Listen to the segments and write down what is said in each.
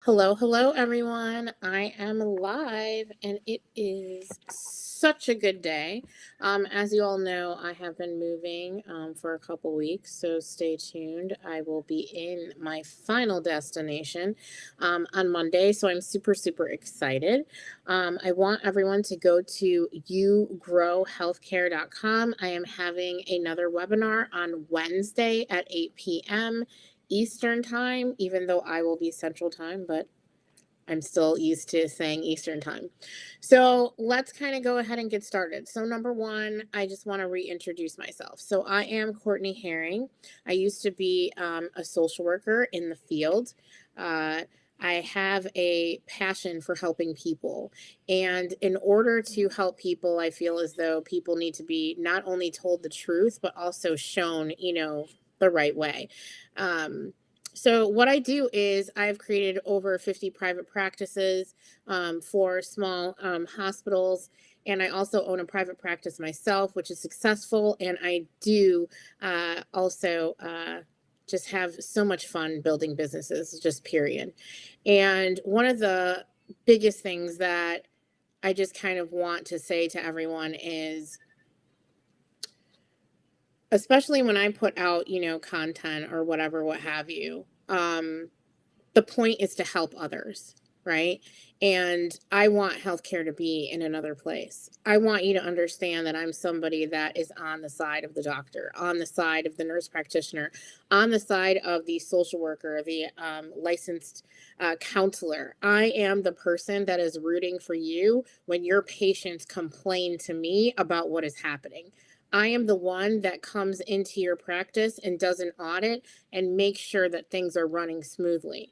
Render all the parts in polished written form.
Hello, hello, everyone. I am live, and it is such a good day. As you all know, I have been moving for a couple weeks, so stay tuned. I will be in my final destination on Monday, so I'm super, super excited. I want everyone to go to yougrowhealthcare.com. I am having another webinar on Wednesday at 8 p.m. Eastern time, even though I will be Central time, but I'm still used to saying Eastern time. So let's kind of go ahead and get started. So, number one, I just want to reintroduce myself. So, I am Courtney Herring. I used to be a social worker in the field. Uh, I have a passion for helping people. And in order to help people, I feel as though people need to be not only told the truth, but also shown, the right way. Um, so what I do is I've created over 50 private practices for small hospitals, and I also own a private practice myself, which is successful. And I do also just have so much fun building businesses, just period. And one of the biggest things that I just kind of want to say to everyone is, especially when I put out, content or whatever, what have you. The point is to help others, right? And I want healthcare to be in another place. I want you to understand that I'm somebody that is on the side of the doctor, on the side of the nurse practitioner, on the side of the social worker, the licensed counselor. I am the person that is rooting for you when your patients complain to me about what is happening. I am the one that comes into your practice and does an audit and makes sure that things are running smoothly.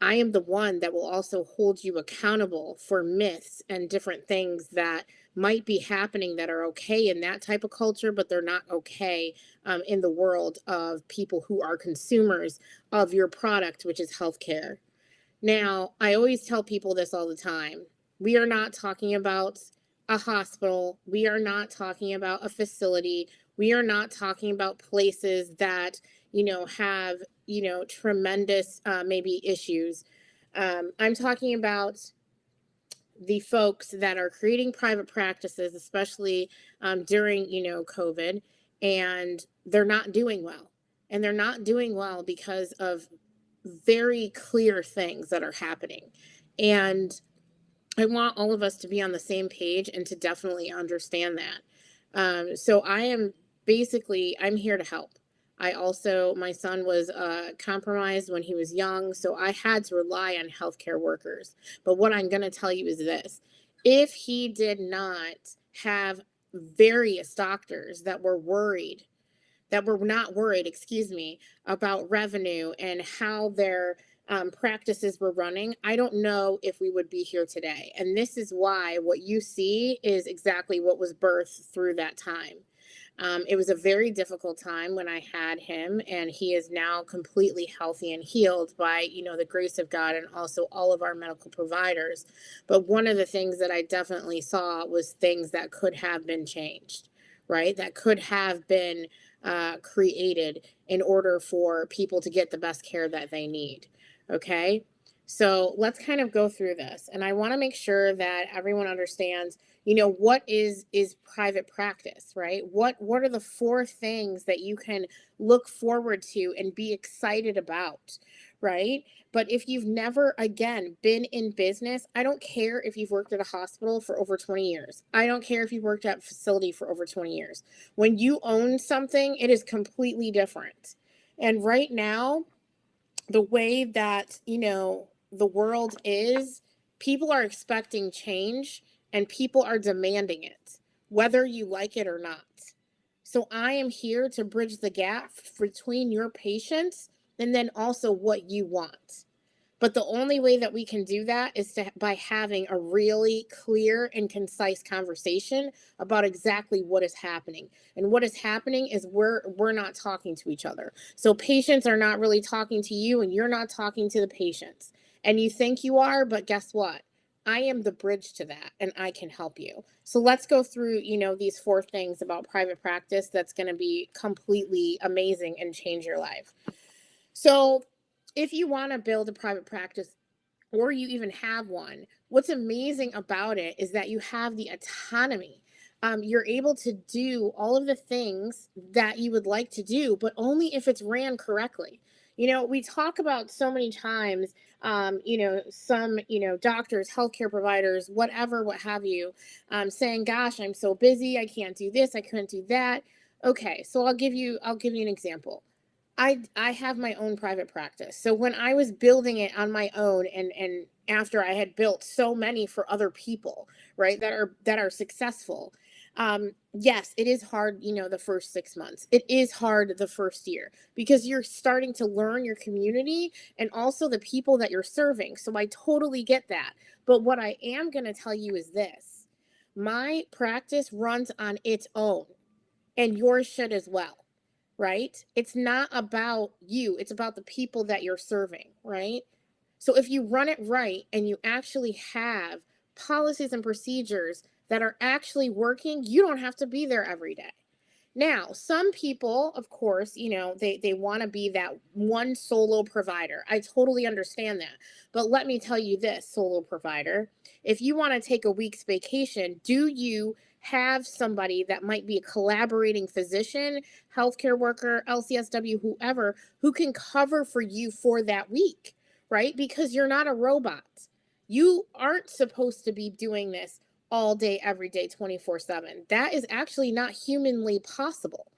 I am the one that will also hold you accountable for myths and different things that might be happening that are okay in that type of culture, but they're not okay in the world of people who are consumers of your product, which is healthcare. Now, I always tell people this all the time. We are not talking about a hospital. We are not talking about a facility. We are not talking about places that, have, tremendous maybe issues. I'm talking about the folks that are creating private practices, especially during, COVID, and they're not doing well. And they're not doing well because of very clear things that are happening. And I want all of us to be on the same page and to definitely understand that. So I am basically, I'm here to help. I also, my son was compromised when he was young, so I had to rely on healthcare workers. But what I'm going to tell you is this: if he did not have various doctors that were not worried, excuse me, about revenue and how their practices were running, I don't know if we would be here today. And this is why what you see is exactly what was birthed through that time. It was a very difficult time when I had him, and he is now completely healthy and healed by, the grace of God and also all of our medical providers. But one of the things that I definitely saw was things that could have been changed, right? That could have been created in order for people to get the best care that they need. Okay. So let's kind of go through this. And I want to make sure that everyone understands, what is private practice, right? What are the four things that you can look forward to and be excited about, right? But if you've never, again, been in business, I don't care if you've worked at a hospital for over 20 years. I don't care if you've worked at a facility for over 20 years. When you own something, it is completely different. And right now, the way that, the world is, people are expecting change and people are demanding it, whether you like it or not. So I am here to bridge the gap between your patients and then also what you want. But the only way that we can do that is by having a really clear and concise conversation about exactly what is happening. And what is happening is we're not talking to each other. So patients are not really talking to you, and you're not talking to the patients. And you think you are, but guess what? I am the bridge to that, and I can help you. So let's go through, these four things about private practice that's going to be completely amazing and change your life. So, if you want to build a private practice, or you even have one, what's amazing about it is that you have the autonomy. You're able to do all of the things that you would like to do, but only if it's ran correctly. We talk about so many times, some, doctors, healthcare providers, whatever, what have you, saying, gosh, I'm so busy. I can't do this. I couldn't do that. Okay. So I'll give you an example. I have my own private practice. So when I was building it on my own, and after I had built so many for other people, right, that are successful, yes, it is hard, the first 6 months. It is hard the first year because you're starting to learn your community and also the people that you're serving. So I totally get that. But what I am going to tell you is this: my practice runs on its own, and yours should as well, right? It's not about you, it's about the people that you're serving, right? So if you run it right and you actually have policies and procedures that are actually working, you don't have to be there every day. Now, some people, of course, they want to be that one solo provider. I totally understand that. But let me tell you this, solo provider, if you want to take a week's vacation, do you have somebody that might be a collaborating physician, healthcare worker, LCSW, whoever, who can cover for you for that week, right? Because you're not a robot. You aren't supposed to be doing this all day, every day, 24/7. That is actually not humanly possible,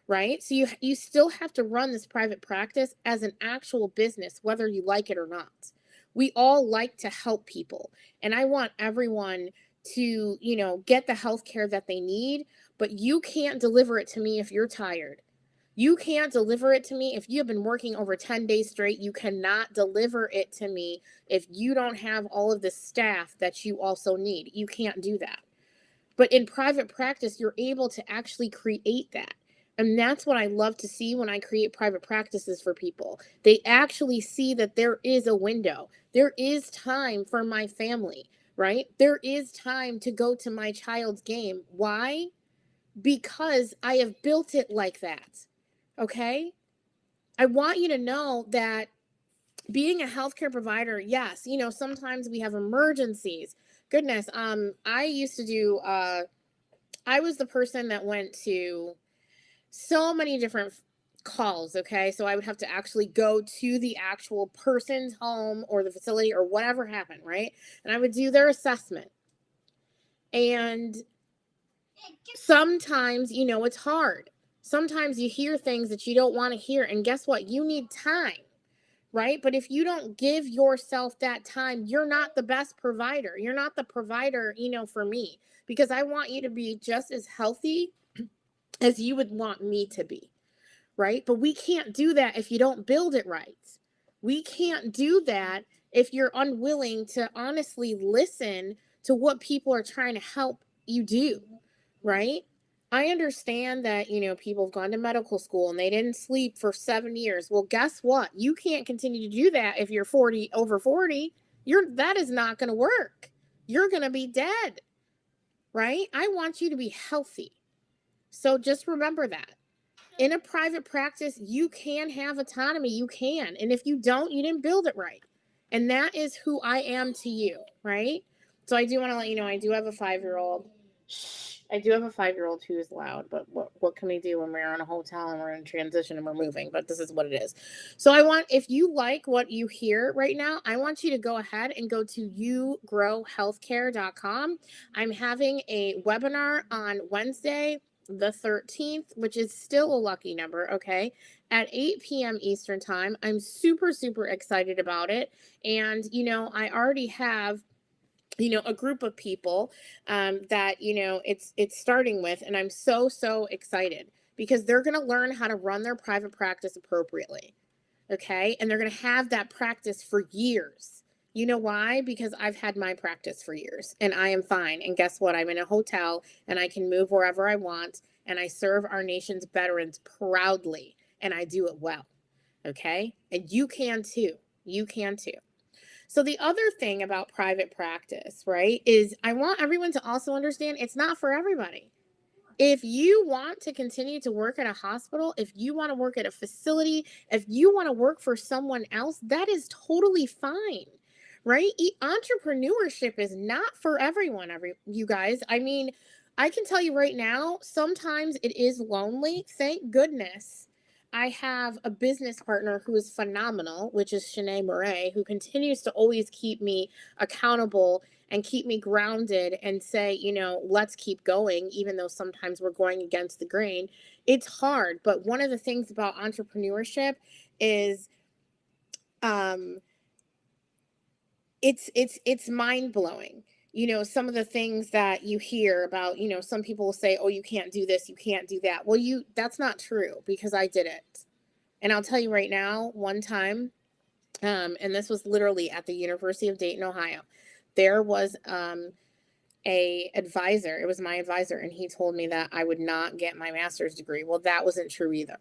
right? So you still have to run this private practice as an actual business, whether you like it or not. We all like to help people, and I want everyone to, get the health care that they need, but you can't deliver it to me if you're tired. You can't deliver it to me if you have been working over 10 days straight. You cannot deliver it to me if you don't have all of the staff that you also need. You can't do that. But in private practice, you're able to actually create that. And that's what I love to see when I create private practices for people. They actually see that there is a window. There is time for my family, right? There is time to go to my child's game. Why? Because I have built it like that. Okay? I want you to know that being a healthcare provider, yes, sometimes we have emergencies. Goodness, I used to do I was the person that went to so many different calls, okay? So I would have to actually go to the actual person's home or the facility or whatever happened, right? And I would do their assessment. And sometimes, it's hard. Sometimes you hear things that you don't want to hear, and guess what? You need time, right? But if you don't give yourself that time, you're not the best provider. You're not the provider, for me, because I want you to be just as healthy as you would want me to be, right? But we can't do that if you don't build it right. We can't do that if you're unwilling to honestly listen to what people are trying to help you do, right? I understand that, people have gone to medical school and they didn't sleep for 7 years. Well, guess what? You can't continue to do that if you're 40, over 40. That is not going to work. You're going to be dead, right? I want you to be healthy. So just remember that. In a private practice, you can have autonomy. You can. And if you don't, you didn't build it right. And that is who I am to you, right? So I do want to let you know I do have a 5-year-old. I do have a 5-year-old who is loud, but what can we do when we're in a hotel and we're in transition and we're moving? But this is what it is. So if you like what you hear right now, I want you to go ahead and go to yougrowhealthcare.com. I'm having a webinar on Wednesday, the 13th, which is still a lucky number, okay, at 8 p.m. Eastern time. I'm super, super excited about it. And, I already have a group of people that it's starting with, and I'm so excited because they're going to learn how to run their private practice appropriately, okay, and they're going to have that practice for years. You know why? Because I've had my practice for years and I am fine. And guess what? I'm in a hotel and I can move wherever I want, and I serve our nation's veterans proudly, and I do it well, okay, and you can too. So the other thing about private practice, right, is I want everyone to also understand it's not for everybody. If you want to continue to work at a hospital, if you want to work at a facility, if you want to work for someone else, that is totally fine, right? Entrepreneurship is not for everyone, you guys. I mean, I can tell you right now, sometimes it is lonely. Thank goodness I have a business partner who is phenomenal, which is Shanae Murray, who continues to always keep me accountable and keep me grounded and say, let's keep going, even though sometimes we're going against the grain. It's hard. But one of the things about entrepreneurship is, um, it's mind-blowing. Some of the things that you hear about, some people will say, oh, you can't do this, you can't do that. Well, that's not true, because I did it. And I'll tell you right now, one time, and this was literally at the University of Dayton, Ohio, there was a advisor. It was my advisor, and he told me that I would not get my master's degree. Well, that wasn't true either,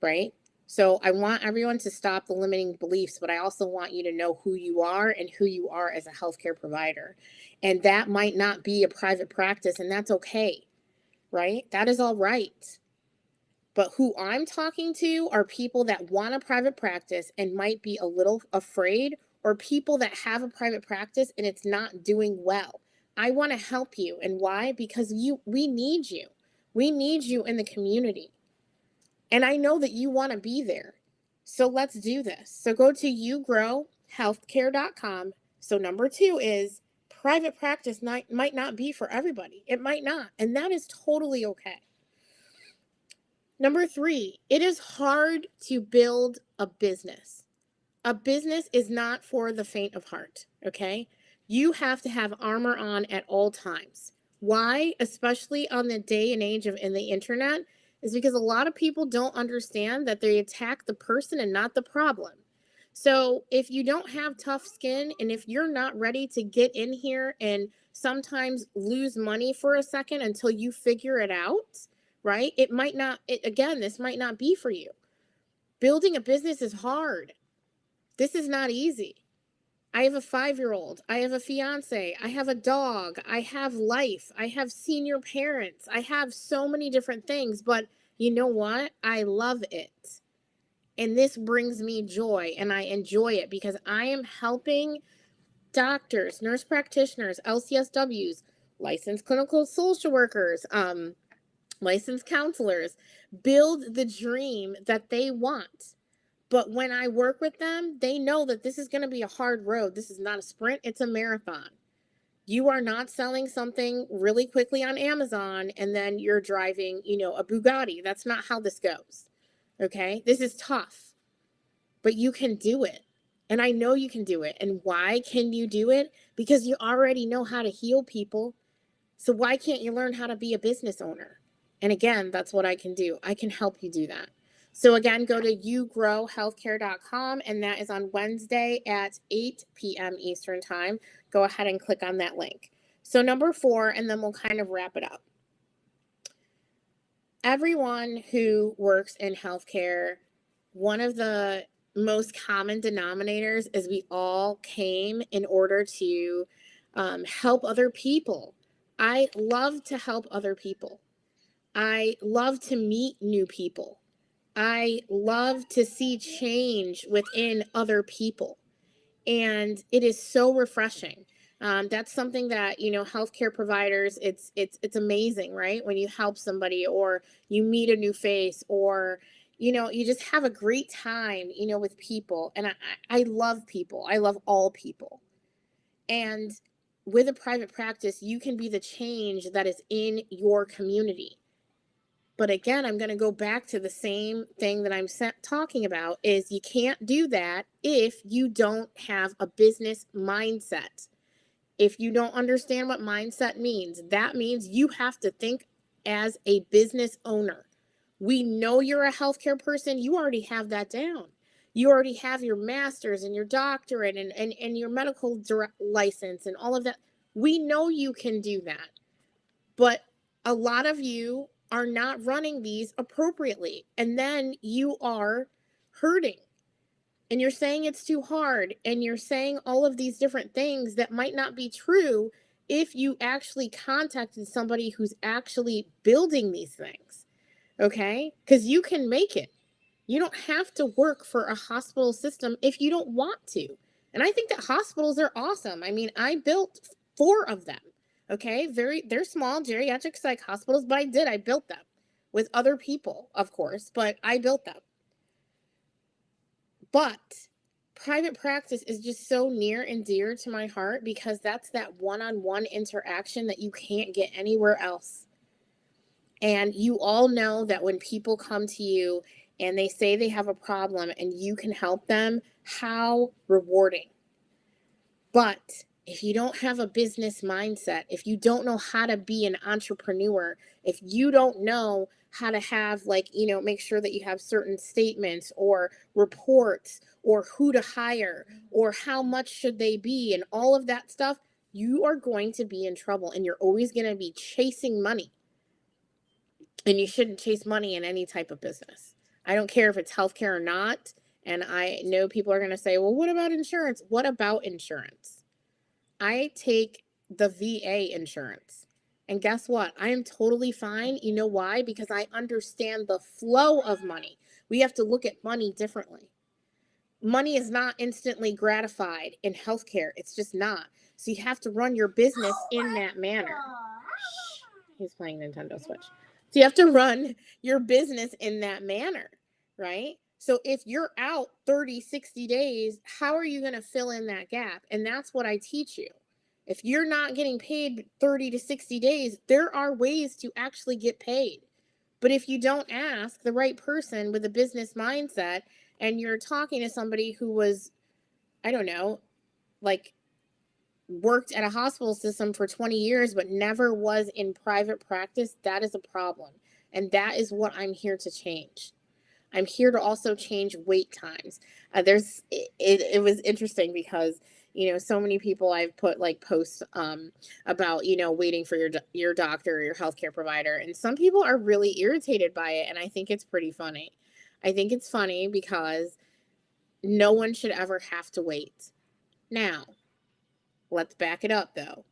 right? So I want everyone to stop the limiting beliefs, but I also want you to know who you are and who you are as a healthcare provider. And that might not be a private practice, and that's okay, right? That is all right. But who I'm talking to are people that want a private practice and might be a little afraid, or people that have a private practice and it's not doing well. I want to help you. And why? Because we need you. We need you in the community. And I know that you want to be there. So let's do this. So go to yougrowhealthcare.com. So number 2 is private practice might not be for everybody. It might not. And that is totally okay. Number 3, it is hard to build a business. A business is not for the faint of heart, okay? You have to have armor on at all times. Why? Especially on the day and age of in the internet, is because a lot of people don't understand that they attack the person and not the problem. So if you don't have tough skin, and if you're not ready to get in here and sometimes lose money for a second until you figure it out, right? This might not be for you. Building a business is hard. This is not easy. I have a 5-year-old. I have a fiance. I have a dog. I have life. I have senior parents. I have so many different things, but you know what? I love it. And this brings me joy, and I enjoy it because I am helping doctors, nurse practitioners, LCSWs, licensed clinical social workers, licensed counselors build the dream that they want. But when I work with them, they know that this is going to be a hard road. This is not a sprint, it's a marathon. You are not selling something really quickly on Amazon and then you're driving, a Bugatti. That's not how this goes. Okay? This is tough, but you can do it. And I know you can do it. And why can you do it? Because you already know how to heal people. So why can't you learn how to be a business owner? And again, that's what I can do. I can help you do that. So again, go to yougrowhealthcare.com, and that is on Wednesday at 8 p.m. Eastern time. Go ahead and click on that link. So number 4, and then we'll kind of wrap it up. Everyone who works in healthcare, one of the most common denominators is we all came in order to help other people. I love to help other people. I love to meet new people. I love to see change within other people. And it is so refreshing. That's something that, healthcare providers, it's amazing, right? When you help somebody or you meet a new face or, you just have a great time, with people. And I love people. I love all people. And with a private practice, you can be the change that is in your community. But again, I'm going to go back to the same thing that I'm talking about is you can't do that if you don't have a business mindset. If you don't understand what mindset means, that means you have to think as a business owner. We know you're a healthcare person. You already have that down. You already have your master's and your doctorate and your medical license and all of that. We know you can do that. But a lot of you are not running these appropriately. And then you are hurting. And you're saying it's too hard. And you're saying all of these different things that might not be true if you actually contacted somebody who's actually building these things. Okay? Because you can make it. You don't have to work for a hospital system if you don't want to. And I think that hospitals are awesome. I mean, I built 4 of them. Okay? They're small geriatric psych hospitals, but I built them with other people, of course, but I built them. But private practice is just so near and dear to my heart because that's that one-on-one interaction that you can't get anywhere else. And you all know that when people come to you and they say they have a problem and you can help them, how rewarding. But if you don't have a business mindset, if you don't know how to be an entrepreneur, if you don't know how to have, like, make sure that you have certain statements or reports or who to hire or how much should they be and all of that stuff, you are going to be in trouble and you're always going to be chasing money. And you shouldn't chase money in any type of business. I don't care if it's healthcare or not. And I know people are going to say, well, what about insurance? What about insurance? I take the VA insurance. And guess what? I am totally fine. You know why? Because I understand the flow of money. We have to look at money differently. Money is not instantly gratified in healthcare. It's just not. So you have to run your business in that manner. Shh, he's playing Nintendo Switch. So you have to run your business in that manner, right? So if you're out 30, 60 days, how are you going to fill in that gap? And that's what I teach you. If you're not getting paid 30 to 60 days, there are ways to actually get paid. But if you don't ask the right person with a business mindset and you're talking to somebody who was, I don't know, like worked at a hospital system for 20 years but never was in private practice, that is a problem. And that is what I'm here to change. I'm here to also change wait times. It was interesting because so many people I've put like posts about waiting for your doctor or your healthcare provider, and some people are really irritated by it, and I think it's pretty funny. I think it's funny because no one should ever have to wait. Now, let's back it up though.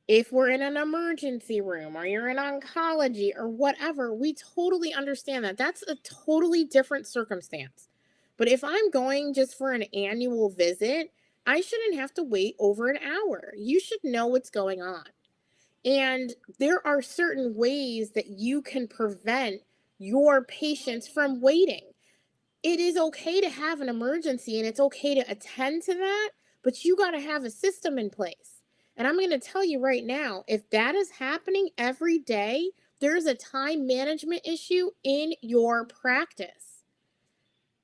If we're in an emergency room or you're in oncology or whatever, we totally understand that. That's a totally different circumstance. But if I'm going just for an annual visit, I shouldn't have to wait over an hour. You should know what's going on. And there are certain ways that you can prevent your patients from waiting. It is okay to have an emergency and it's okay to attend to that, but you got to have a system in place. And I'm going to tell you right now, if that is happening every day, there's a time management issue in your practice.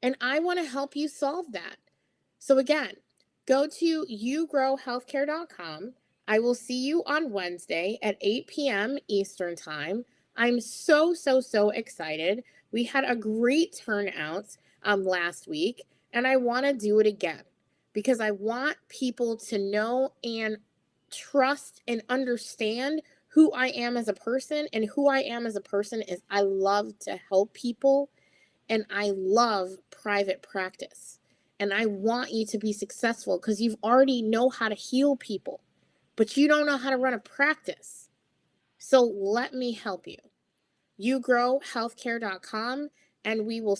And I want to help you solve that. So again, go to yougrowhealthcare.com. I will see you on Wednesday at 8 p.m. Eastern Time. I'm so, so, so excited. We had a great turnout last week, and I want to do it again because I want people to know and trust and understand who I am as a person. And who I am as a person is I love to help people and I love private practice. And I want you to be successful because you've already know how to heal people, but you don't know how to run a practice. So let me help you. YouGrowHealthcare.com, and we will